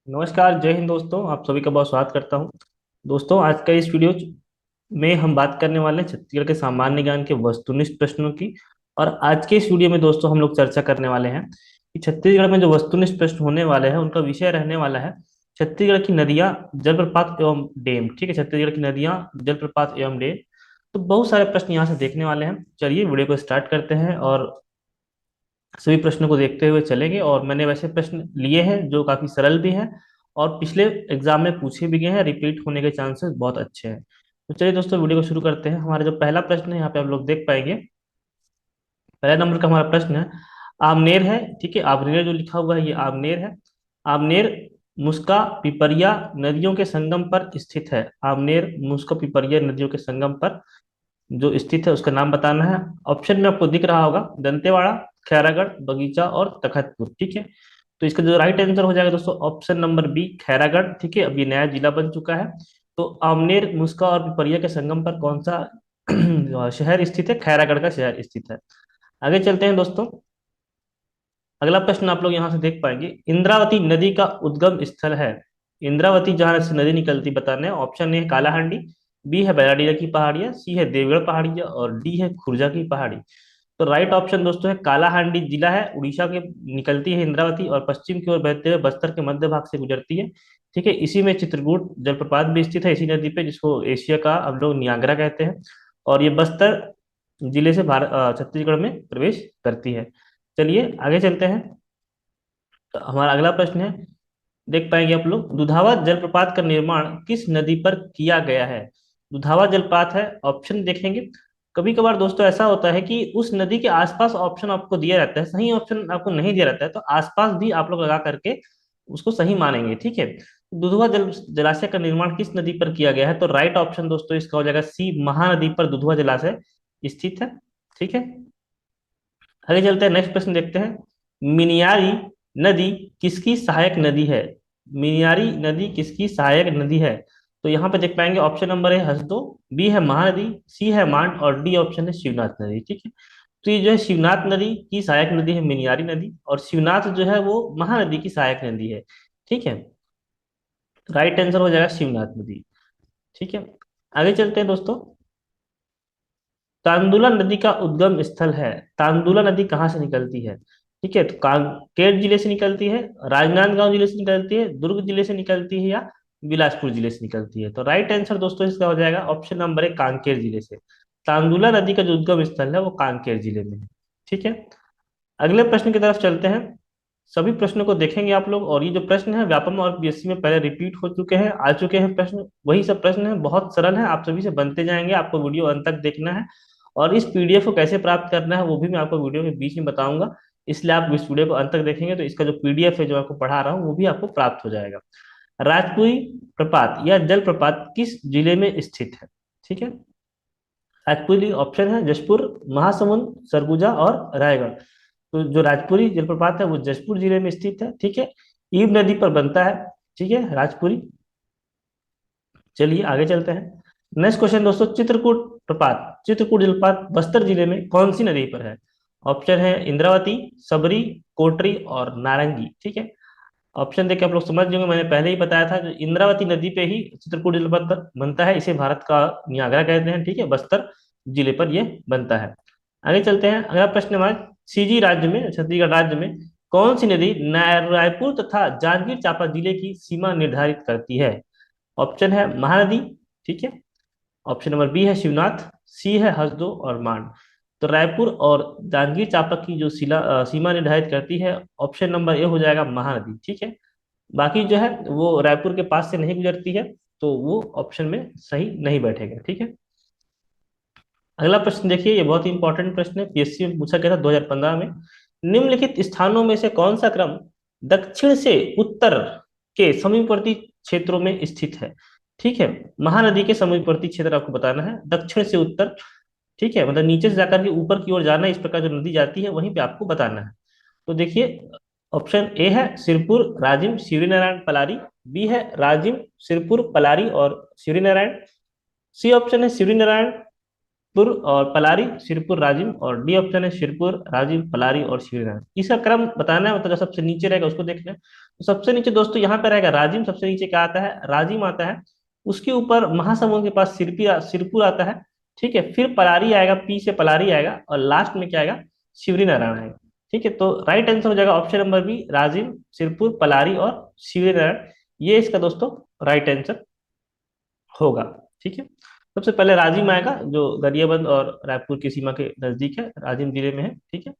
नमस्कार, जय हिंद दोस्तों। आप सभी का बहुत स्वागत करता हूं। दोस्तों, आज का इस वीडियो में हम बात करने वाले हैं छत्तीसगढ़ के सामान्य ज्ञान के वस्तुनिष्ठ प्रश्नों की। और आज के इस वीडियो में दोस्तों हम लोग चर्चा करने वाले हैं कि छत्तीसगढ़ में जो वस्तुनिष्ठ प्रश्न होने वाले हैं उनका विषय रहने वाला है छत्तीसगढ़ की नदियां, जलप्रपात एवं डेम। ठीक है, छत्तीसगढ़ की नदियां, जलप्रपात एवं डेम। तो बहुत सारे प्रश्न यहाँ से देखने वाले हैं। चलिए वीडियो को स्टार्ट करते हैं और सभी प्रश्नों को देखते हुए चलेंगे। और मैंने वैसे प्रश्न लिए हैं जो काफी सरल भी हैं और पिछले एग्जाम में पूछे भी गए हैं, रिपीट होने के चांसेस बहुत अच्छे हैं। तो चलिए दोस्तों वीडियो को शुरू करते हैं। हमारा जो पहला प्रश्न है यहाँ पे आप लोग देख पाएंगे। पहला नंबर का हमारा प्रश्न है, आमनेर है। ठीक है, आमनेर जो लिखा हुआ है ये आमनेर है। आमनेर मुस्का पिपरिया नदियों के संगम पर स्थित है। आमनेर मुस्का पिपरिया नदियों के संगम पर जो स्थित है उसका नाम बताना है। ऑप्शन में आपको दिख रहा होगा दंतेवाड़ा, खैरागढ़, बगीचा और तखतपुर। ठीक है, तो इसका जो राइट आंसर हो जाएगा दोस्तों ऑप्शन नंबर बी, खैरागढ़। ठीक है, अब ये नया जिला बन चुका है। तो आमनेर, मुस्का और पिपरिया के संगम पर कौन सा शहर स्थित है? खैरागढ़ का शहर स्थित है। आगे चलते हैं दोस्तों। अगला प्रश्न आप लोग यहाँ से देख पाएंगे, इंद्रावती नदी का उद्गम स्थल है। इंद्रावती जहां से नदी निकलती बताने हैं। ऑप्शन ए है कालाहांडी, बी है बैराडीह की पहाड़ियाँ, सी है देवगढ़ पहाड़ियाँ और डी है खुर्जा की पहाड़ी। तो राइट ऑप्शन दोस्तों है कालाहांडी जिला है, उड़ीसा के निकलती है इंद्रावती और पश्चिम की ओर बहते हुए बस्तर के मध्य भाग से गुजरती है। ठीक है, इसी में चित्रकूट जलप्रपात भी स्थित है इसी नदी पे, जिसको एशिया का हम लोग नियाग्रा कहते हैं। और ये बस्तर जिले से भारत छत्तीसगढ़ में प्रवेश करती है। चलिए आगे चलते हैं। तो हमारा अगला प्रश्न है, देख पाएंगे आप लोग, दुधावा जलप्रपात का निर्माण किस नदी पर किया गया है? दुधावा जलप्रपात है, ऑप्शन देखेंगे। कभी कभार दोस्तों ऐसा होता है कि उस नदी के आसपास ऑप्शन आपको दिया रहता है, सही ऑप्शन आपको नहीं दिया रहता है, तो आसपास भी आप लोग लगा करके उसको सही मानेंगे। ठीक है, दुधवा जलाशय का निर्माण किस नदी पर किया गया है? तो राइट ऑप्शन दोस्तों इसका हो जाएगा सी, महानदी पर दुधवा जलाशय स्थित है। ठीक है, आगे चलते हैं, नेक्स्ट प्रश्न देखते हैं। मिनियारी नदी किसकी सहायक नदी है? मिनियारी नदी किसकी सहायक नदी है? तो यहाँ पे देख पाएंगे ऑप्शन नंबर है हसदो, बी है महानदी, सी है मांड और डी ऑप्शन है शिवनाथ नदी। ठीक है, तो ये जो है शिवनाथ नदी की सहायक नदी है मिनियारी नदी, और शिवनाथ जो है वो महानदी की सहायक नदी है। ठीक है, राइट आंसर हो जाएगा शिवनाथ नदी। ठीक है, आगे चलते हैं दोस्तों। तांदुला नदी का उद्गम स्थल है। तांदुला नदी कहाँ से निकलती है? ठीक है, तो कांकेर जिले से निकलती है, राजनांदगांव जिले से निकलती है, दुर्ग जिले से निकलती है या बिलासपुर जिले से निकलती है? तो राइट आंसर दोस्तों इसका हो जाएगा ऑप्शन नंबर है कांकेर जिले से। तांदुला नदी का जो उद्गम स्थल है वो कांकेर जिले में है। ठीक है, अगले प्रश्न की तरफ चलते हैं। सभी प्रश्नों को देखेंगे आप लोग, और ये जो प्रश्न है व्यापम और बीएससी में पहले रिपीट हो चुके हैं, आ चुके हैं प्रश्न, वही सब प्रश्न है, बहुत सरल है, आप सभी से बनते जाएंगे। आपको वीडियो अंत तक देखना है और इस पीडीएफ को कैसे प्राप्त करना है वो भी मैं आपको वीडियो के बीच में बताऊंगा। इसलिए आप इस वीडियो को अंत तक देखेंगे तो इसका जो पीडीएफ है जो आपको पढ़ा रहा हूँ वो भी आपको प्राप्त हो जाएगा। राजपुरी प्रपात या जलप्रपात किस जिले में स्थित है? ठीक है, राजपुरी ऑप्शन है जशपुर, महासमुंद, सरगुजा और रायगढ़। तो जो राजपुरी जलप्रपात है वो जशपुर जिले में स्थित है। ठीक है, ईब नदी पर बनता है। ठीक है, राजपुरी। चलिए आगे चलते हैं। नेक्स्ट क्वेश्चन दोस्तों, चित्रकूट प्रपात, चित्रकूट जलप्रपात बस्तर जिले में कौन सी नदी पर है? ऑप्शन है इंद्रावती, सबरी, कोटरी और नारंगी। ठीक है, ऑप्शन देख के आप लोग समझ जाएंगे, मैंने पहले ही बताया था जो इंद्रावती नदी पे ही चित्रकूट जलप्रपात बनता है, इसे भारत का नियाग्रा कहते हैं। ठीक है, बस्तर जिले पर यह बनता है। आगे चलते हैं, अगला प्रश्न हमारा, सीजी राज्य में, छत्तीसगढ़ राज्य में कौन सी नदी रायपुर तथा जांजगीर चांपा जिले की सीमा निर्धारित करती है? ऑप्शन है महानदी। ठीक है, ऑप्शन नंबर बी है शिवनाथ, सी है हसदो और मांड। तो रायपुर और जांजगीर चांपा की जो सीमा निर्धारित करती है, ऑप्शन नंबर ए हो जाएगा महानदी। ठीक है, बाकी जो है वो रायपुर के पास से नहीं गुजरती है, तो वो ऑप्शन में सही नहीं बैठेगा। ठीक है, अगला प्रश्न देखिए, ये बहुत ही इंपॉर्टेंट प्रश्न है, पीएससी में पूछा गया था 2015 में। निम्नलिखित स्थानों में से कौन सा क्रम दक्षिण से उत्तर के समीपवर्ती क्षेत्रों में स्थित है? ठीक है, महानदी के समीपवर्ती क्षेत्र आपको बताना है, दक्षिण से उत्तर। ठीक है, मतलब नीचे से जाकर के ऊपर की ओर जाना है, इस प्रकार जो नदी जाती है वहीं पे आपको बताना है। तो देखिए, ऑप्शन ए है सिरपुर, राजिम, शिवरी नारायण, पलारी, बी है राजिम, सिरपुर, पलारी और शिवरी नारायण, सी ऑप्शन है शिवरी नारायण, सिरपुर और पलारी, सिरपुर राजिम, और डी ऑप्शन है सिरपुर राजिम पलारी और शिवनाथ। इसका क्रम बताना है, मतलब जो सबसे नीचे रहेगा उसको देखना है। तो सबसे नीचे दोस्तों यहाँ पे रहेगा राजिम, सबसे नीचे क्या आता है, राजिम आता है। उसके ऊपर महासमुंद के पास सिरपुर आता है। ठीक है, फिर पलारी आएगा, पी से पलारी आएगा, और लास्ट में क्या आएगा, शिवरी नारायण आएगा। ठीक है, तो राइट आंसर हो जाएगा option number B, Rajim, Sirpur, Palari और शिवरी नारायण। ये इसका दोस्तों राइट आंसर होगा। ठीक है, सबसे पहले राजिम आएगा, जो गरियाबंद और रायपुर की सीमा के नजदीक है, राजिम जिले में है। ठीक है,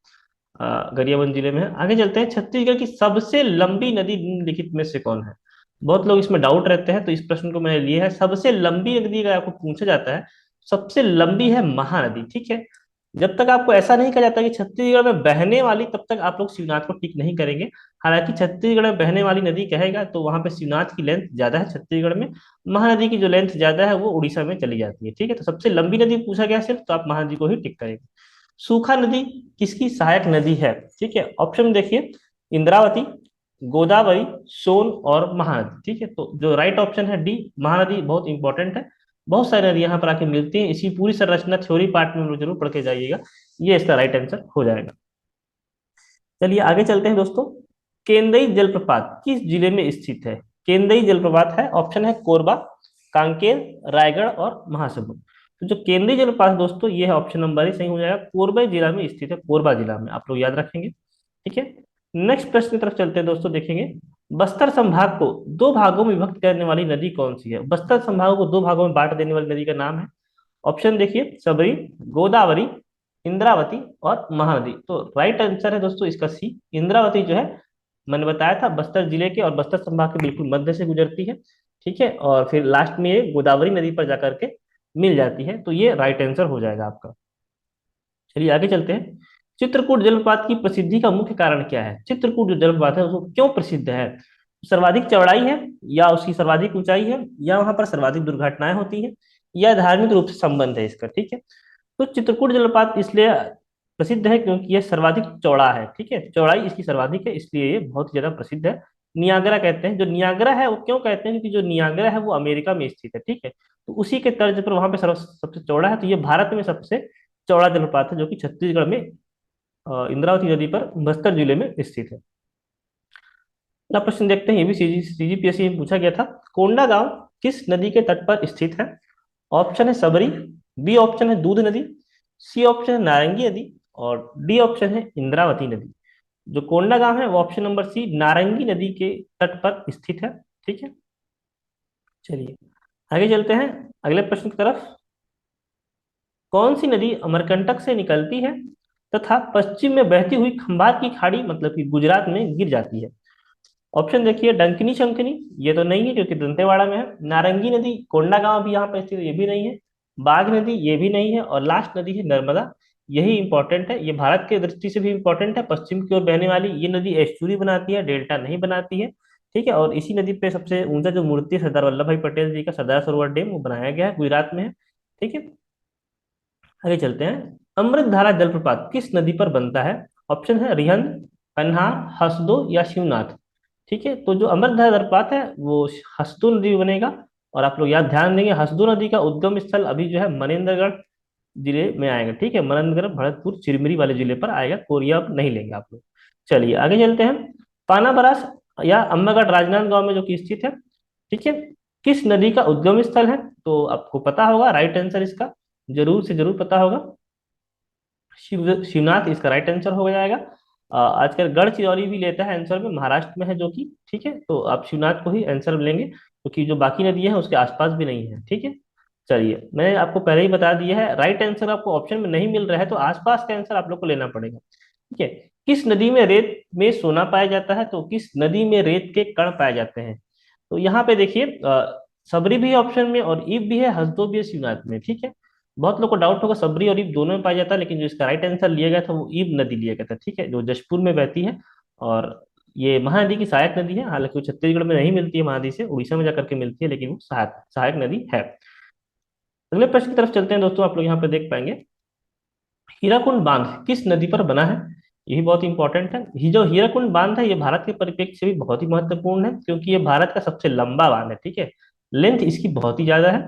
गरियाबंद जिले में है। आगे चलते हैं, छत्तीसगढ़ की सबसे लंबी नदी निम्नलिखित में से कौन है। बहुत लोग इसमें डाउट रहते हैं, तो इस प्रश्न को मैंने लिया है। सबसे लंबी नदी अगर आपको पूछा जाता है, सबसे लंबी है महानदी। ठीक है, जब तक आपको ऐसा नहीं कहा जाता कि छत्तीसगढ़ में बहने वाली, तब तक आप लोग शिवनाथ को टिक नहीं करेंगे। हालांकि छत्तीसगढ़ में बहने वाली नदी कहेगा तो वहां पे शिवनाथ की लेंथ ज्यादा है छत्तीसगढ़ में, महानदी की जो लेंथ ज्यादा है वो उड़ीसा में चली जाती है। ठीक है, तो सबसे लंबी नदी पूछा गया सिर्फ, तो आप महानदी को ही टिक करेंगे। सूखा नदी किसकी सहायक नदी है। ठीक है, ऑप्शन देखिए, इंद्रावती, गोदावरी, सोन और महानदी। ठीक है, तो जो राइट ऑप्शन है डी, महानदी बहुत इंपॉर्टेंट है। बहुत सारी नदी यहाँ पर आके मिलती हैं, इसी पूरी संरचना थ्योरी पार्ट में हम लोग जरूर पढ़ के जाइएगा। ये इसका राइट आंसर हो जाएगा। चलिए आगे चलते हैं दोस्तों। केंदई जलप्रपात किस जिले में स्थित है। केंदई जलप्रपात है, ऑप्शन है कोरबा, कांकेर, रायगढ़ और महासमुंद। तो जो केंद्रीय जलप्रपात दोस्तों, ये है ऑप्शन नंबर ए सही हो जाएगा, कोरबा जिला में स्थित है, कोरबा जिला में, आप लोग याद रखेंगे। ठीक है, नेक्स्ट प्रश्न की तरफ चलते हैं दोस्तों, देखेंगे बस्तर संभाग को दो भागों में विभक्त करने वाली नदी कौन सी है। बस्तर संभाग को दो भागों में बांट देने वाली नदी का नाम है। ऑप्शन देखिए, सबरी, गोदावरी, इंद्रावती और महानदी। तो राइट आंसर है दोस्तों इसका सी, इंद्रावती जो है, मैंने बताया था बस्तर जिले के और बस्तर संभाग के बिल्कुल मध्य से गुजरती है। ठीक है, और फिर लास्ट में ये गोदावरी नदी पर जाकर के मिल जाती है। तो ये राइट आंसर हो जाएगा आपका। चलिए आगे चलते हैं। चित्रकूट जलप्रपात की प्रसिद्धि का मुख्य कारण क्या है। चित्रकूट जो जलप्रपात है उसको क्यों प्रसिद्ध है। सर्वाधिक चौड़ाई है, या उसकी सर्वाधिक ऊंचाई है, या वहां पर सर्वाधिक दुर्घटनाएं होती है, या धार्मिक रूप से संबंध है इसका। ठीक है, तो चित्रकूट जलप्रपात इसलिए प्रसिद्ध है क्योंकि यह सर्वाधिक चौड़ा है। ठीक है, चौड़ाई इसकी सर्वाधिक है, इसलिए ये बहुत ज्यादा प्रसिद्ध है। नियाग्रा कहते हैं, जो नियाग्रा है वो क्यों कहते हैं, क्योंकि जो नियाग्रा है वो अमेरिका में स्थित है। ठीक है, तो उसी के तर्ज पर वहां पे सबसे चौड़ा है। तो ये भारत में सबसे चौड़ा जलप्रपात है, जो कि छत्तीसगढ़ में इंद्रावती नदी पर बस्तर जिले में स्थित है। अगला प्रश्न देखते हैं, ये भी सीजीपीएससी में पूछा गया था। कोंडा गांव किस नदी के तट पर स्थित है। ऑप्शन है सबरी, बी ऑप्शन है दूध नदी, सी ऑप्शन है नारंगी नदी, और डी ऑप्शन है इंद्रावती नदी। जो कोंडा गांव है वो ऑप्शन नंबर सी, नारंगी नदी के तट पर स्थित है। ठीक है, चलिए आगे चलते हैं अगले प्रश्न की तरफ। कौन सी नदी अमरकंटक से निकलती है तथा पश्चिम में बहती हुई खंबात की खाड़ी, मतलब कि गुजरात में गिर जाती है। ऑप्शन देखिए, डंकिनी शंखनी, ये तो नहीं है क्योंकि दंतेवाड़ा में है। नारंगी नदी, कोंडागांव भी यहाँ पर स्थित है, ये भी नहीं है। बाघ नदी, ये भी नहीं है। और लास्ट नदी है नर्मदा, यही इंपॉर्टेंट है। ये भारत के दृष्टि से भी इंपॉर्टेंट है, पश्चिम की ओर बहने वाली ये नदी एस्चुरी बनाती है, डेल्टा नहीं बनाती है। ठीक है, और इसी नदी पे सबसे ऊंचा जो मूर्ति है सरदार वल्लभ भाई पटेल जी का, सरदार सरोवर डैम, वो बनाया गया है, गुजरात में है। ठीक है, आगे चलते हैं। अमृतधारा जलप्रपात किस नदी पर बनता है। ऑप्शन है रिहंद, कन्हार, हसदो या शिवनाथ। ठीक है, तो जो अमृतधारा जलप्रपात है वो हसदो नदी में बनेगा। और आप लोग याद ध्यान देंगे, हसदो नदी का उद्गम स्थल अभी जो है मनेन्द्रगढ़ जिले में आएगा। ठीक है, मनेन्द्रगढ़ भरतपुर चिरमिरी वाले जिले पर आएगा, कोरिया अब नहीं लेंगे आप लोग। चलिए आगे चलते हैं। पानाबरास या अम्बागढ़ राजनांदगांव में जो कि स्थित है। ठीक है, किस नदी का उद्गम स्थल है। तो आपको पता होगा राइट आंसर इसका, जरूर से जरूर पता होगा, शिवनाथ इसका राइट आंसर हो जाएगा। आजकल गढ़चिरौली भी लेता है आंसर में, महाराष्ट्र में है जो कि। ठीक है, तो आप शिवनाथ को ही आंसर लेंगे, क्योंकि जो बाकी नदी है उसके आसपास भी नहीं है। ठीक है, चलिए मैंने आपको पहले ही बता दिया है, राइट आंसर आपको ऑप्शन में नहीं मिल रहा है तो आसपास का आंसर आप लोग को लेना पड़ेगा। ठीक है, किस नदी में रेत में सोना पाया जाता है। तो किस नदी में रेत के कण पाए जाते हैं। तो यहाँ पे देखिए, सबरी भी है ऑप्शन में, और ईब भी है, हसदो भी है शिवनाथ में। ठीक है, बहुत लोग को डाउट होगा सबरी और ईब दोनों में पाया जाता है, लेकिन जो इसका राइट आंसर लिया गया था वो ईब नदी लिया गया था। ठीक है, जो जशपुर में बहती है, और ये महानदी की सहायक नदी है। हालांकि वो छत्तीसगढ़ में नहीं मिलती है महानदी से, उड़ीसा में जाकर के मिलती है, लेकिन वो सहायक सहायक नदी है। अगले प्रश्न की तरफ चलते हैं दोस्तों, आप लोग यहाँ पे देख पाएंगे, हीराकुंड बांध किस नदी पर बना है। यही बहुत इंपॉर्टेंट है। ये जो हीराकुंड बांध है ये भारत के परिप्रेक्ष्य से भी बहुत ही महत्वपूर्ण है, क्योंकि ये भारत का सबसे लंबा बांध है। ठीक है, लेंथ इसकी बहुत ही ज्यादा है।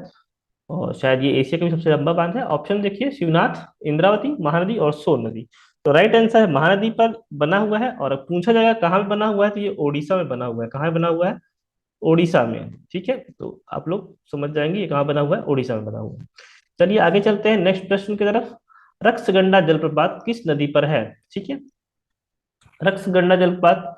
और शायद ये एशिया का भी सबसे लंबा बांध है। ऑप्शन देखिए, शिवनाथ, इंद्रावती, महानदी और सोन नदी। तो राइट आंसर है महानदी पर बना हुआ है। और पूछा जाएगा कहाँ पे बना हुआ है, तो ये ओडिशा में बना हुआ है। कहाँ बना हुआ है? ओडिशा में। ठीक है, तो आप लोग समझ जाएंगे ये कहाँ बना हुआ है, ओडिशा में बना हुआ है। चलिए आगे चलते हैं नेक्स्ट प्रश्न की तरफ। रक्सगंडा जलप्रपात किस नदी पर है? ठीक है, रक्सगंडा जलप्रपात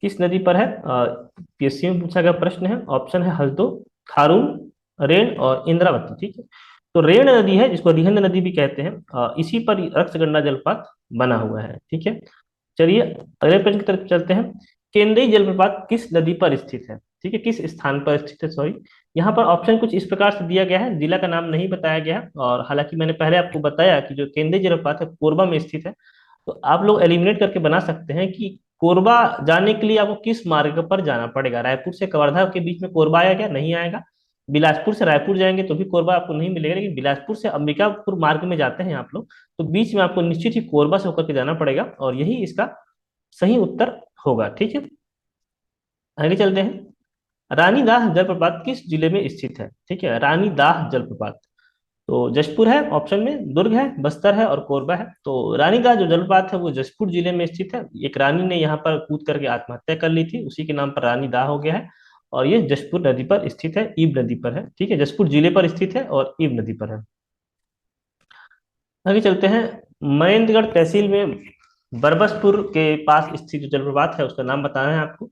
किस नदी पर है? पीएससी में पूछा गया प्रश्न है। ऑप्शन है हल्दो, खारून, रेण और इंद्रावती। ठीक है, तो रेण नदी है जिसको रिहंद नदी भी कहते हैं, इसी पर रक्सगंडा जलप्रपात बना हुआ है। ठीक है, चलिए अगले प्रश्न की तरफ चलते हैं। केंद्रीय जलप्रपात किस नदी पर स्थित है? ठीक है, किस स्थान पर स्थित है, सॉरी। यहाँ पर ऑप्शन कुछ इस प्रकार से दिया गया है, जिला का नाम नहीं बताया गया है। और हालांकि मैंने पहले आपको बताया कि जो केंद्रीय जलप्रपात है कोरबा में स्थित है। तो आप लोग एलिमिनेट करके बना सकते हैं कि कोरबा जाने के लिए आपको किस मार्ग पर जाना पड़ेगा। रायपुर से कवर्धा के बीच में कोरबा आया क्या? नहीं आएगा। बिलासपुर से रायपुर जाएंगे तो भी कोरबा आपको नहीं मिलेगा। लेकिन बिलासपुर से अंबिकापुर मार्ग में जाते हैं आप लोग, तो बीच में आपको निश्चित ही कोरबा से होकर के जाना पड़ेगा, और यही इसका सही उत्तर होगा। ठीक है, आगे चलते हैं। रानीदाह जलप्रपात किस जिले में स्थित है? ठीक है, रानीदाह जलप्रपात तो जशपुर है, ऑप्शन में दुर्ग है, बस्तर है और कोरबा है। तो रानीदाह जो जलप्रपात है वो जशपुर जिले में स्थित है। एक रानी ने यहाँ पर कूद करके आत्महत्या कर ली थी, उसी के नाम पर रानीदाह हो गया है। और ये जशपुर नदी पर स्थित है, ईब नदी पर है। ठीक है, जशपुर जिले पर स्थित है और ईब नदी पर है। आगे चलते हैं। मनेंद्रगढ़ तहसील में बरबसपुर के पास स्थित जो जलप्रपात है उसका नाम बताना है आपको।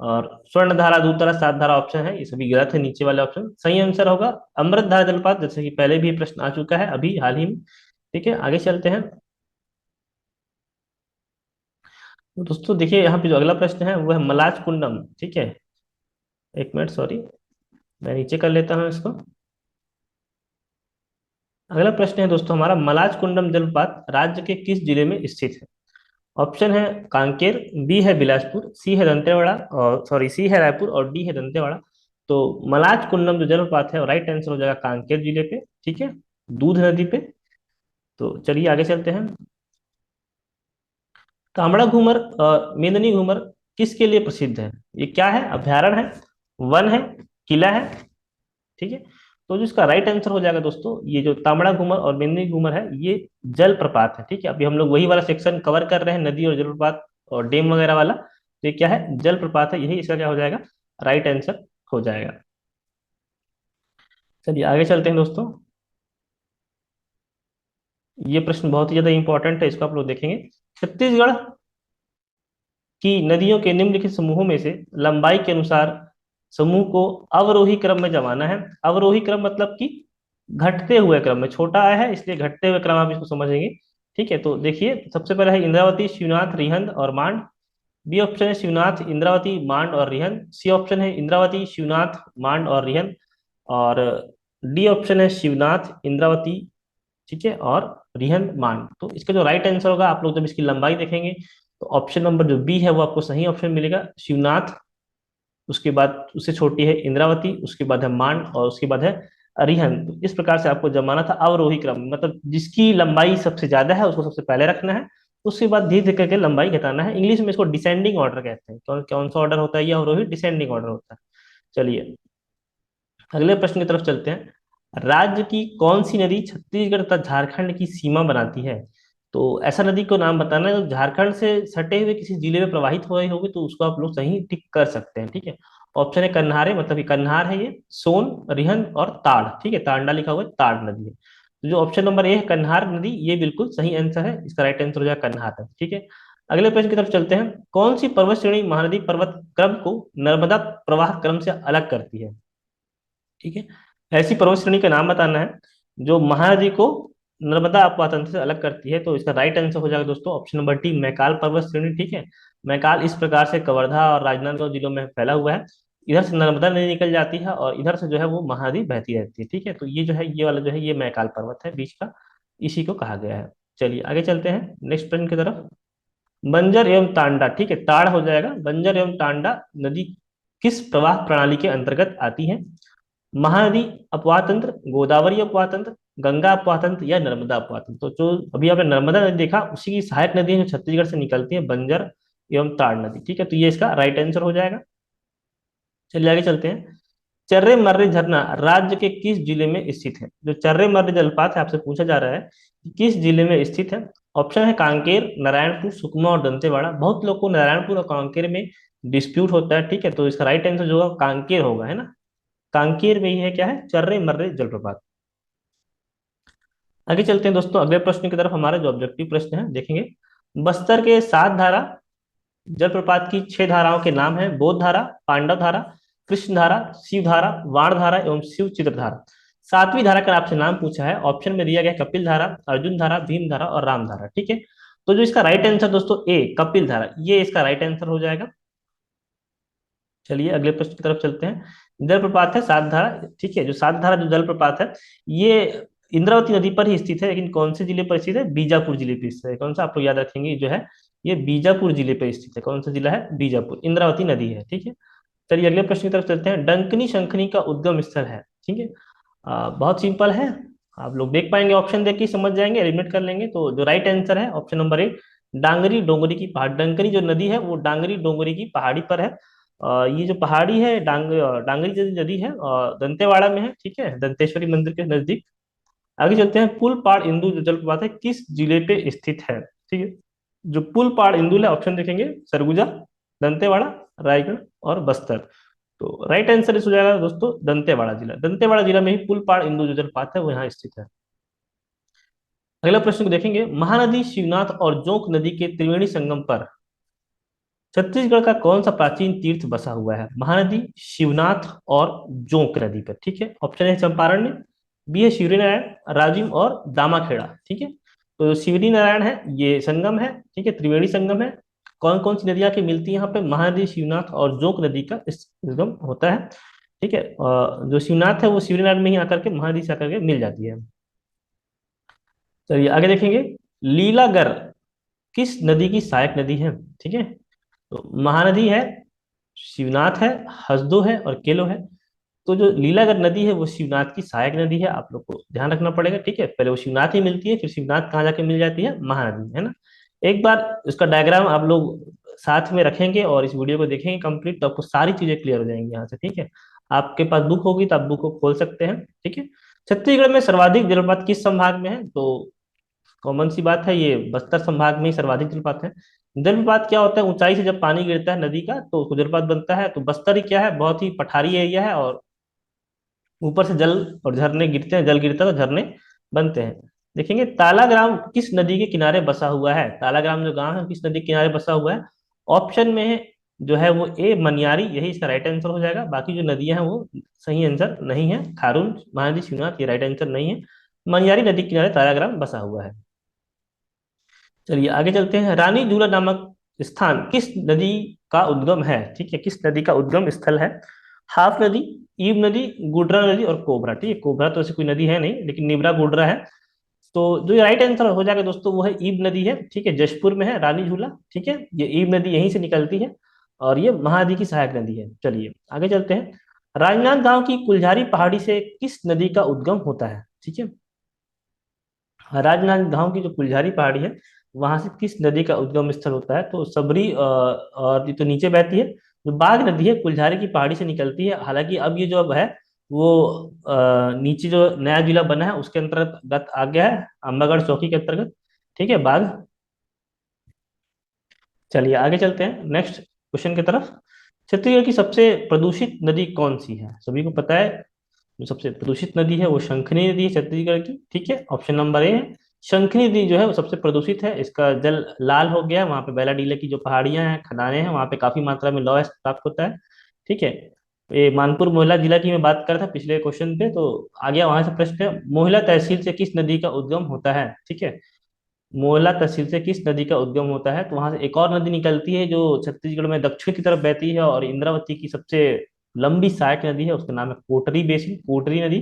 और स्वर्ण धारा, दूध धारा, सात धारा ऑप्शन है, ये सभी गलत है। नीचे वाले ऑप्शन सही आंसर होगा अमृत धारा जलप्रपात, जैसे कि पहले भी प्रश्न आ चुका है अभी हाल ही में। ठीक है, आगे चलते हैं। तो दोस्तों देखिए, यहाँ पे जो अगला प्रश्न है वो है मलाच कुंडम। ठीक है, एक मिनट, सॉरी, मैं नीचे कर लेता हूँ इसको। अगला प्रश्न है दोस्तों हमारा, मलाच कुंडम जलप्रपात राज्य के किस जिले में स्थित है? ऑप्शन है कांकेर, बी है बिलासपुर, सी है दंतेवाड़ा, और सॉरी सी है रायपुर और डी है दंतेवाड़ा। तो मलाज कुंडम जो जलप्रपात है वो राइट आंसर हो जाएगा कांकेर जिले पे। ठीक है, दूध नदी पे। तो चलिए आगे चलते हैं। कामड़ा घूमर मेदिनी घूमर किसके लिए प्रसिद्ध है? ये क्या है? अभ्यारण्य है, वन है, किला है? ठीक है, तो जो इसका राइट आंसर हो जाएगा दोस्तों, ये जो तामड़ा घूमर और मेदिनी घूमर है ये जलप्रपात है। ठीक है, अभी हम लोग वही वाला सेक्शन कवर कर रहे हैं, नदी और जलप्रपात और डैम वगैरह वाला। तो ये क्या है? जलप्रपात है, यही इसका क्या हो जाएगा? राइट आंसर हो जाएगा। चलिए आगे चलते हैं दोस्तों। ये प्रश्न बहुत ही ज्यादा इंपॉर्टेंट है, इसको आप लोग देखेंगे। छत्तीसगढ़ की नदियों के निम्नलिखित समूहों में से लंबाई के अनुसार समूह को अवरोही क्रम में जमाना है। अवरोही क्रम मतलब कि घटते हुए क्रम में, छोटा आया है इसलिए घटते हुए क्रम आप इसको समझेंगे। ठीक है, तो देखिए सबसे पहले है इंद्रावती, शिवनाथ, रिहंद और मांड। बी ऑप्शन है शिवनाथ, इंद्रावती, मांड और रिहंद। सी ऑप्शन है इंद्रावती, शिवनाथ, मांड और रिहंद। और डी ऑप्शन है शिवनाथ, इंद्रावती, ठीक है, और रिहंद, मांड। तो इसका जो राइट आंसर होगा, आप लोग जब इसकी लंबाई देखेंगे तो ऑप्शन नंबर जो बी है वो आपको सही ऑप्शन मिलेगा, शिवनाथ। उसके बाद उससे छोटी है इंद्रावती, उसके बाद है मान, और उसके बाद है अरिहंत। तो इस प्रकार से आपको जमाना था अवरोही क्रम में, मतलब जिसकी लंबाई सबसे ज्यादा है उसको सबसे पहले रखना है, उसके बाद धीरे धीरे करके लंबाई घटाना है। इंग्लिश में इसको डिसेंडिंग ऑर्डर कहते हैं। कौन कौन सा ऑर्डर होता है? ये अवरोही डिसेंडिंग ऑर्डर होता है। चलिए अगले प्रश्न की तरफ चलते हैं। राज्य की कौन सी नदी छत्तीसगढ़ तथा झारखंड की सीमा बनाती है? तो ऐसा नदी को नाम बताना है जो झारखंड से सटे हुए किसी जिले में प्रवाहित हो रही होगी, तो उसको आप लोग सही टिक कर सकते हैं। ठीक है, ऑप्शन है कन्हारे, मतलब कि कन्हार है ये, सोन, रिहंद और ताड़। ठीक है, तांडा लिखा हुआ है, ताड़ नदी है। तो जो ऑप्शन नंबर ए है कन्हार नदी, ये बिल्कुल सही आंसर है। इसका राइट आंसर हो जाएगा कन्हार है। ठीक है, अगले प्रश्न की तरफ चलते हैं। कौन सी पर्वत श्रेणी महानदी पर्वत क्रम को नर्मदा प्रवाह क्रम से अलग करती है? ठीक है, ऐसी पर्वत श्रेणी का नाम बताना है जो महानदी को नर्मदा अपवाह तंत्र से अलग करती है। तो इसका राइट आंसर हो जाएगा दोस्तों ऑप्शन नंबर टी, मैकाल पर्वत श्रेणी। ठीक है, मैकाल इस प्रकार से कवर्धा और राजनांदगांव जिलों में फैला हुआ है। इधर से नर्मदा नदी निकल जाती है और इधर से जो है वो महानदी बहती रहती है। ठीक है, तो ये जो है ये वाला जो है ये मैकाल पर्वत है बीच का, इसी को कहा गया है। चलिए आगे चलते हैं नेक्स्ट प्रश्न की तरफ। बंजर एवं तांडा, ठीक है, ताड़ हो जाएगा। बंजर एवं तांडा नदी किस प्रवाह प्रणाली के अंतर्गत आती है? महानदी अपवाह तंत्र, गोदावरी अपवाह तंत्र, गंगा अपवाह तंत्र या नर्मदा अपवाह तंत्र। तो जो अभी आपने नर्मदा नदी देखा उसी की सहायक नदी है जो छत्तीसगढ़ से निकलती है, बंजर एवं ताड़ नदी। ठीक है, तो ये इसका राइट आंसर हो जाएगा। चलिए आगे चलते हैं। चर्रे मर्रे झरना राज्य के किस जिले में स्थित है? जो चर्रे मर्रे जलपात है, आपसे पूछा जा रहा है कि किस जिले में स्थित है। ऑप्शन है कांकेर, नारायणपुर, सुकमा और दंतेवाड़ा। बहुत लोग को नारायणपुर और कांकेर में डिस्प्यूट होता है, ठीक है, तो इसका राइट आंसर जो होगा कांकेर होगा, है ना। कांकेर में ही है क्या है, चर्रे मर्रे जलप्रपात। आगे चलते हैं दोस्तों अगले प्रश्न की तरफ। हमारा जो ऑब्जेक्टिव प्रश्न है देखेंगे। बस्तर के 7 धारा जलप्रपात की 6 धाराओं के नाम है। बोध धारा, पांडव धारा, कृष्ण धारा, शिव धारा, वाण धारा एवं शिव चित्र धारा। 7वीं धारा का आपसे नाम पूछा है। ऑप्शन में दिया गया कपिल धारा, अर्जुन धारा, भीम धारा और राम धारा, ठीक है। तो जो इसका राइट आंसर दोस्तों ए कपिल धारा, ये इसका राइट आंसर हो जाएगा। चलिए अगले प्रश्न की तरफ चलते हैं। जलप्रपात है 7 धारा, ठीक है। जो 7 धारा जो जलप्रपात है, ये इंद्रावती नदी पर ही स्थित है, लेकिन कौन से जिले पर स्थित है? बीजापुर जिले पर स्थित है। कौन सा, आप लोग याद रखेंगे, जो है ये बीजापुर जिले पर स्थित है। कौन सा जिला है? बीजापुर। इंद्रावती नदी है, ठीक है। चलिए अगले प्रश्न की तरफ चलते हैं। डंकनी शंखनी का उद्गम स्थल है, ठीक है। बहुत सिंपल है। आप लोग देख पाएंगे, ऑप्शन देख के ही समझ जाएंगे, एलिमिनेट कर लेंगे। तो जो राइट आंसर है ऑप्शन नंबर ए, डांगरी डोंगरी की पहाड़। डंकनी जो नदी है वो डांगरी डोंगरी की पहाड़ी पर है। ये जो पहाड़ी है डांगरी जो नदी है दंतेवाड़ा में है, ठीक है, दंतेश्वरी मंदिर के नजदीक। आगे चलते हैं। पुलपाड़ इंदु जो जलप्रपात है किस जिले पे स्थित है? ठीक है। जो पुलपाड़ इंदुल है, ऑप्शन देखेंगे सरगुजा, दंतेवाड़ा, रायगढ़ और बस्तर। तो राइट आंसर इस हो जाएगा दोस्तों दंतेवाड़ा जिला। दंतेवाड़ा जिला में ही पुलपाड़ इंदु जो जलप्रपात है वो यहाँ स्थित है। अगला प्रश्न को देखेंगे। महानदी शिवनाथ और जोंक नदी के त्रिवेणी संगम पर छत्तीसगढ़ का कौन सा प्राचीन तीर्थ बसा हुआ है? महानदी, शिवनाथ और जोंक नदी पर, ठीक है। ऑप्शन है चंपारण्य, बी है शिवरी नारायण, राजिम और दामाखेड़ा, ठीक है। तो शिवरी नारायण है ये संगम है, ठीक है, त्रिवेणी संगम है। कौन कौन सी नदियां के मिलती हैं यहाँ पे? महानदी, शिवनाथ और जोंक नदी का संगम होता है, ठीक है। जो शिवनाथ है वो शिवरी नारायण में ही आकर के महानदी से आकर के मिल जाती है। चलिए आगे देखेंगे। लीलागर किस नदी की सहायक नदी है? ठीक है। तो महानदी है, शिवनाथ है, हसदो है और केलो है। तो जो लीलागर नदी है वो शिवनाथ की सहायक नदी है, आप लोग को ध्यान रखना पड़ेगा, ठीक है। पहले वो शिवनाथ ही मिलती है, फिर शिवनाथ कहाँ जाके मिल जाती है? महानदी, है ना। एक बार इसका डायग्राम आप लोग साथ में रखेंगे और इस वीडियो को देखेंगे कंप्लीट, तो आपको सारी चीजें क्लियर हो जाएंगी यहाँ से, ठीक है। आपके पास बुक होगी तो आप बुक को खोल सकते हैं, ठीक है। छत्तीसगढ़ में सर्वाधिक जलप्रपात किस संभाग में है? तो कॉमन सी बात है, ये बस्तर संभाग में ही सर्वाधिक जलपात है। जलप्रपात क्या होता है? ऊंचाई से जब पानी गिरता है नदी का तो उसको जलपात बनता है। तो बस्तर ही क्या है, बहुत ही पठारी एरिया है और ऊपर से जल और झरने गिरते हैं, जल गिरता है तो झरने बनते हैं। देखेंगे तालाग्राम किस नदी के किनारे बसा हुआ है? तालाग्राम जो गांव है किस नदी के किनारे बसा हुआ है? ऑप्शन में जो है वो ए मनियारी, यही इसका राइट आंसर हो जाएगा। बाकी जो नदियां हैं वो सही आंसर नहीं है। खारून, महानदी, शिवनाथ ये राइट आंसर नहीं है। मनियारी नदी के किनारे तालाग्राम बसा हुआ है। चलिए आगे चलते हैं। रानी झूला नामक स्थान किस नदी का उद्गम है? ठीक है, किस नदी का उद्गम स्थल है? हाफ नदी, ईब नदी, गुडरा नदी और कोबरा, ठीक है। कोबरा तो ऐसी कोई नदी है नहीं, लेकिन निबरा गुडरा है। तो जो राइट आंसर हो जाएगा दोस्तों वो है ईब नदी है, ठीक है। जशपुर में है रानी झूला, ठीक है। ये ईब नदी यहीं से निकलती है और ये महानदी की सहायक नदी है। चलिए आगे चलते हैं। राजनांदगांव की कुलझारी पहाड़ी से किस नदी का उद्गम होता है? ठीक है। राजनांदगांव की जो कुलझारी पहाड़ी है वहां से किस नदी का उद्गम स्थल होता है? तो सबरी और ये तो नीचे बहती है। जो बाघ नदी है कुलझारी की पहाड़ी से निकलती है। हालांकि अब ये जो अब है वो नीचे जो नया जिला बना है उसके अंतर्गत आ गया है, अंबागढ़ चौकी के अंतर्गत, ठीक है, बाघ। चलिए आगे चलते हैं नेक्स्ट क्वेश्चन की तरफ। छत्तीसगढ़ की सबसे प्रदूषित नदी कौन सी है? सभी को पता है जो सबसे प्रदूषित नदी है वो शंखनी नदी है छत्तीसगढ़ की, ठीक है। ऑप्शन नंबर ए है। शंखनी नदी जो है वो सबसे प्रदूषित है। इसका जल लाल हो गया है, वहाँ पे बैलाडीला की जो पहाड़ियां हैं, खदानें हैं, वहाँ पे काफी मात्रा में लौह प्राप्त होता है, ठीक है। ये मानपुर मोहला जिला की मैं बात कर रहा था पिछले क्वेश्चन पे, तो आ गया वहां से प्रश्न है। मोहला तहसील से किस नदी का उद्गम होता है? ठीक है। मोहला तहसील से किस नदी का उद्गम होता है? तो वहां से एक और नदी निकलती है जो छत्तीसगढ़ में दक्षिण की तरफ बहती है और इंद्रावती की सबसे लंबी सहायक नदी है, उसका नाम है कोटरी बेसिन, कोटरी नदी।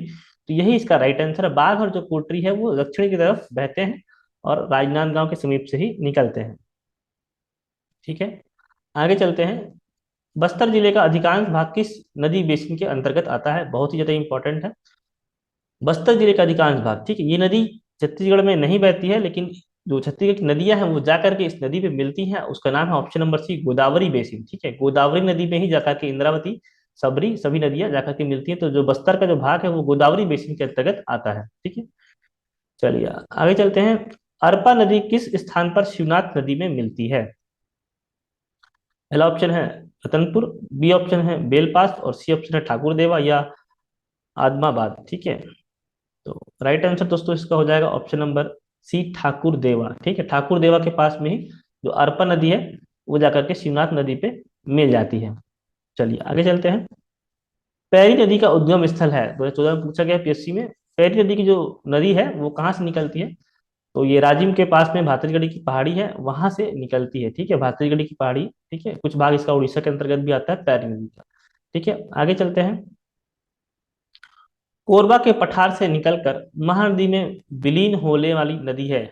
तो यही इसका राइट आंसर है। बाघ और जो कोटरी है वो दक्षिण की तरफ बहते हैं और राजनांदगांव के समीप से ही निकलते हैं, ठीक है। आगे चलते हैं। बस्तर जिले का अधिकांश भाग किस नदी बेसिन के अंतर्गत आता है? बहुत ही ज्यादा इंपॉर्टेंट है। बस्तर जिले का अधिकांश भाग, ठीक है। ये नदी छत्तीसगढ़ में नहीं बहती है, लेकिन जो छत्तीसगढ़ की नदियां हैं वो जाकर के इस नदी पे मिलती हैं। उसका नाम है option number C Godavari basin, ठीक है। गोदावरी नदी में ही जाकर के इंद्रावती सबरी, सभी नदियां जाकर के मिलती हैं। तो जो बस्तर का जो भाग है वो गोदावरी बेसिन के अंतर्गत आता है। ठीक है, चलिए आगे चलते हैं। अरपा नदी किस स्थान पर शिवनाथ नदी में मिलती है? पहला ऑप्शन है रतनपुर, बी ऑप्शन है बेलपास, और सी ऑप्शन है ठाकुर देवा या आदमाबाद। ठीक है, तो राइट आंसर दोस्तों इसका हो जाएगा ऑप्शन नंबर सी, ठाकुर देवा। ठीक है, ठाकुर देवा के पास में ही जो अरपा नदी है वो जाकर के शिवनाथ नदी पे मिल जाती है। चलिए आगे चलते हैं। पैरी नदी का उद्गम स्थल है, 2014 में पूछा गया पीएससी में। पैरी नदी की जो नदी है वो कहाँ से निकलती है? तो ये राजिम के पास में भातरीगढ़ी की पहाड़ी है, वहां से निकलती है। ठीक है, भातरीगढ़ी की पहाड़ी। ठीक है, कुछ भाग इसका उड़ीसा के अंतर्गत भी आता है पैरी नदी का। ठीक है, आगे चलते हैं। कोरबा के पठार से निकलकर महानदी में विलीन होने वाली नदी है।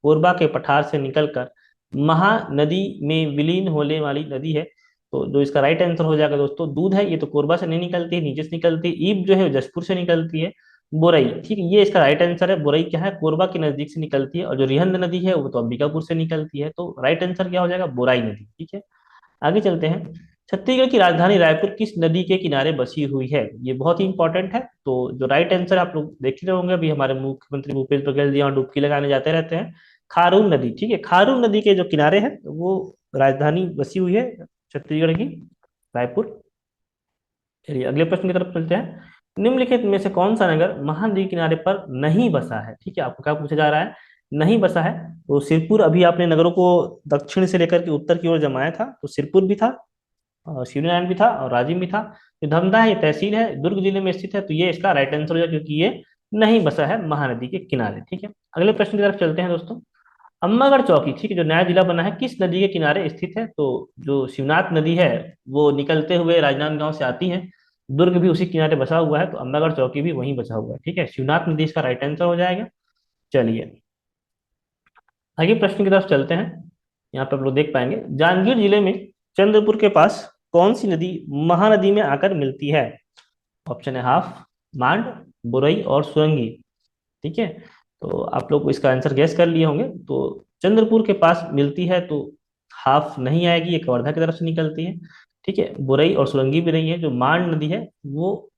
कोरबा के पठार से निकलकर महानदी में विलीन होने वाली नदी है। तो जो इसका राइट आंसर हो जाएगा दोस्तों, दूध है। ये तो कोरबा से नहीं निकलती है, नीचे से निकलती है। ईब जो है जशपुर से निकलती है। बोरई, ठीक है, ये इसका राइट आंसर है। बोरई क्या है, कोरबा के नजदीक से निकलती है। और जो रिहंद नदी है वो तो अंबिकापुर से निकलती है। तो राइट आंसर क्या हो जाएगा, बोराई नदी। ठीक है, आगे चलते हैं। छत्तीसगढ़ की राजधानी रायपुर किस नदी के किनारे बसी हुई है? ये बहुत ही इंपॉर्टेंट है। तो जो राइट आंसर आप लोग देख ही रहे होंगे, अभी हमारे मुख्यमंत्री भूपेश बघेल जी यहाँ डुबकी लगाने जाते रहते हैं। खारून नदी। ठीक है, खारून नदी के जो किनारे है वो राजधानी बसी हुई है छत्तीसगढ़ की, रायपुर। चलिए अगले प्रश्न की तरफ चलते हैं। निम्नलिखित में से कौन सा नगर महानदी किनारे पर नहीं बसा है? ठीक है, आपको क्या पूछा जा रहा है, नहीं बसा है। तो सिरपुर, अभी आपने नगरों को दक्षिण से लेकर के उत्तर की ओर जमाया था, तो सिरपुर भी था, और शिवनारायण भी था, और राजिम भी था। ये धमधा है, ये तहसील है, दुर्ग जिले में स्थित है। तो ये इसका राइट आंसर हो जाएगा, क्योंकि ये नहीं बसा है महानदी के किनारे। ठीक है, अगले प्रश्न की तरफ चलते हैं दोस्तों। अम्बागढ़ चौकी, ठीक है, जो नया जिला बना है, किस नदी के किनारे स्थित है? तो जो शिवनाथ नदी है वो निकलते हुए राजनांदगांव से आती है। दुर्ग भी उसी किनारे बसा हुआ है, तो अम्बागढ़ चौकी भी वहीं बसा हुआ है। ठीक है, शिवनाथ नदी इसका राइट आंसर हो जाएगा। चलिए आगे प्रश्न की तरफ चलते हैं। यहाँ पे आप लोग देख पाएंगे, जांजगीर जिले में चंद्रपुर के पास कौन सी नदी महानदी में आकर मिलती है? ऑप्शन है हाफ, मांड, बुरई और सुरंगी। ठीक है, तो आप लोग इसका आंसर गैस कर लिए होंगे। तो चंद्रपुर के पास मिलती है, तो हाफ नहीं आएगी, ये कवर्धा की तरफ से निकलती है। ठीक है, बुरई और सुरंगी भी नहीं है। जो मांड नदी है वो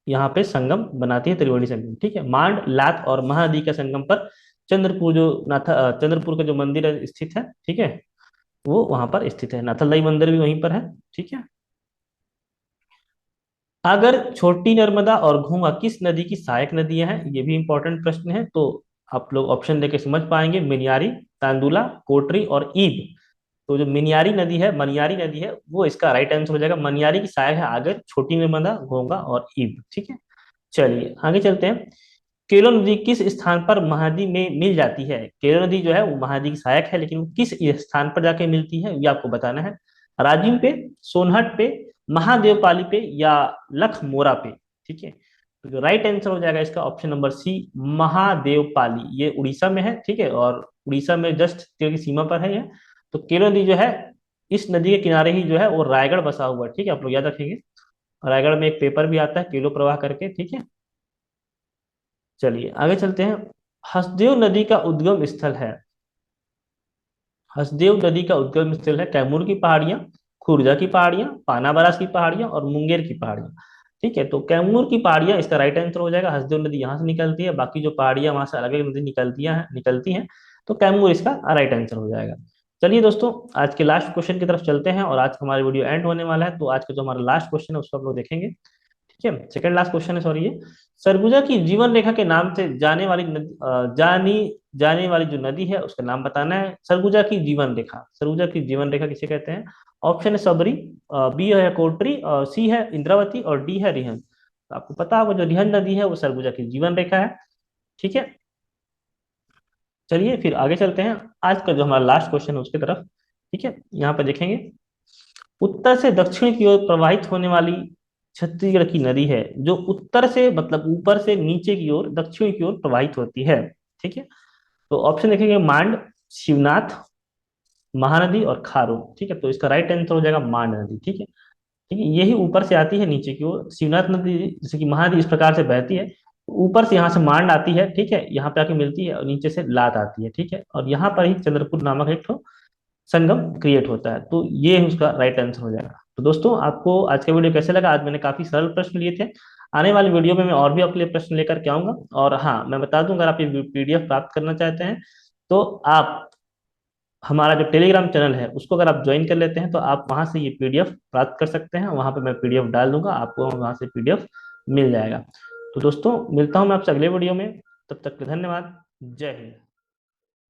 यहाँ पे संगम बनाती है, त्रिवेणी संगम। ठीक है, मांड, लात और महानदी का संगम पर चंद्रपुर जो चंद्रपुर का जो मंदिर है स्थित है। ठीक है, वो वहां पर स्थित है। नाथलदाई मंदिर भी वहीं पर है। ठीक है, अगर छोटी नर्मदा और घोंगा किस नदी की सहायक नदियां हैं? ये भी इंपॉर्टेंट प्रश्न है। तो आप लोग ऑप्शन देके समझ पाएंगे, मिनियारी, तांदुला, कोटरी और ईब। तो जो मिनियारी नदी है, मनियारी नदी है, वो इसका राइट आंसर हो जाएगा। मनियारी की सहायक है आगर, छोटी नर्मदा, घोंगा और ईब। ठीक है, चलिए आगे चलते हैं। केलो नदी किस स्थान पर महानदी में मिल जाती है? केलो नदी जो है वो महानदी की सहायक है, लेकिन वो किस स्थान पर जाके मिलती है ये आपको बताना है। राजिम पे, सोनहट पे, महादेवपाली पे या लखमोरा पे। ठीक है, तो जो राइट आंसर हो जाएगा इसका ऑप्शन नंबर सी, महादेवपाली। ये उड़ीसा में है। ठीक है, और उड़ीसा में जस्ट की सीमा पर है ये। तो केलो नदी जो है, इस नदी के किनारे ही जो है वो रायगढ़ बसा हुआ है। ठीक है, आप लोग याद रखेंगे, रायगढ़ में एक पेपर भी आता है केलो प्रवाह करके। ठीक है, चलिए आगे चलते हैं। हसदेव नदी का उद्गम स्थल है। हसदेव नदी का उद्गम स्थल है कैमूर की पहाड़ियां, खुर्जा की पहाड़ियां, पानाबरास की पहाड़ियां और मुंगेर की पहाड़ियां। ठीक है, तो कैमूर की पहाड़ियां इसका राइट आंसर हो जाएगा। हसदेव नदी यहाँ से निकलती है, बाकी जो पहाड़ियां वहां से अलग अलग नदी निकलती हैं। तो कैमूर इसका राइट आंसर हो जाएगा। चलिए दोस्तों, आज के लास्ट क्वेश्चन की तरफ चलते हैं, और आज का हमारा वीडियो एंड होने वाला है। तो आज का जो हमारा लास्ट क्वेश्चन है उसको हम लोग देखेंगे। ठीक है, सेकंड लास्ट क्वेश्चन है, सॉरी ये। सरगुजा की जीवन रेखा के नाम से जाने वाली जो नदी है उसका नाम बताना है। सरगुजा की जीवन रेखा, सरगुजा की जीवन रेखा किसे कहते हैं? ऑप्शन है सबरी, बी है कोटरी, और सी है इंद्रावती, और डी है रिहंद। तो आपको पता होगा जो रिहंद नदी है वो सरगुजा की जीवन रेखा है। ठीक है, चलिए फिर आगे चलते हैं। आज का जो हमारा लास्ट क्वेश्चन है उसकी तरफ। ठीक है, यहाँ पर देखेंगे, उत्तर से दक्षिण की ओर प्रवाहित होने वाली छत्तीसगढ़ की नदी है, जो उत्तर से मतलब ऊपर से नीचे की ओर, दक्षिण की ओर प्रवाहित होती है। ठीक है, तो ऑप्शन देखेंगे, मांड, शिवनाथ, महानदी और खारून। ठीक है, तो इसका राइट आंसर हो जाएगा मांड नदी। ठीक है, ठीक है, यही ऊपर से आती है नीचे की ओर। शिवनाथ नदी, जैसे कि महानदी इस प्रकार से बहती है, ऊपर से यहाँ से मांड आती है। ठीक है, यहाँ पे आके मिलती है, और नीचे से लात आती है। ठीक है, और यहाँ पर ही चंद्रपुर नामक एक ठो संगम क्रिएट होता है। तो ये उसका राइट आंसर हो जाएगा। तो दोस्तों आपको आज का वीडियो कैसे लगा? आज मैंने काफी सरल प्रश्न लिए थे। आने वाली वीडियो में मैं और भी आपके लिए प्रश्न लेकर के आऊंगा। और हाँ, मैं बता दूं, अगर आप ये पीडीएफ प्राप्त करना चाहते हैं तो आप हमारा जो टेलीग्राम चैनल है उसको अगर आप ज्वाइन कर लेते हैं तो आप वहां से ये पीडीएफ प्राप्त कर सकते हैं। वहां पे मैं पीडीएफ डाल दूंगा, आपको वहां से पीडीएफ मिल जाएगा। तो दोस्तों मिलता हूं मैं आपसे अगले वीडियो में। तब तक के धन्यवाद। जय हिंद।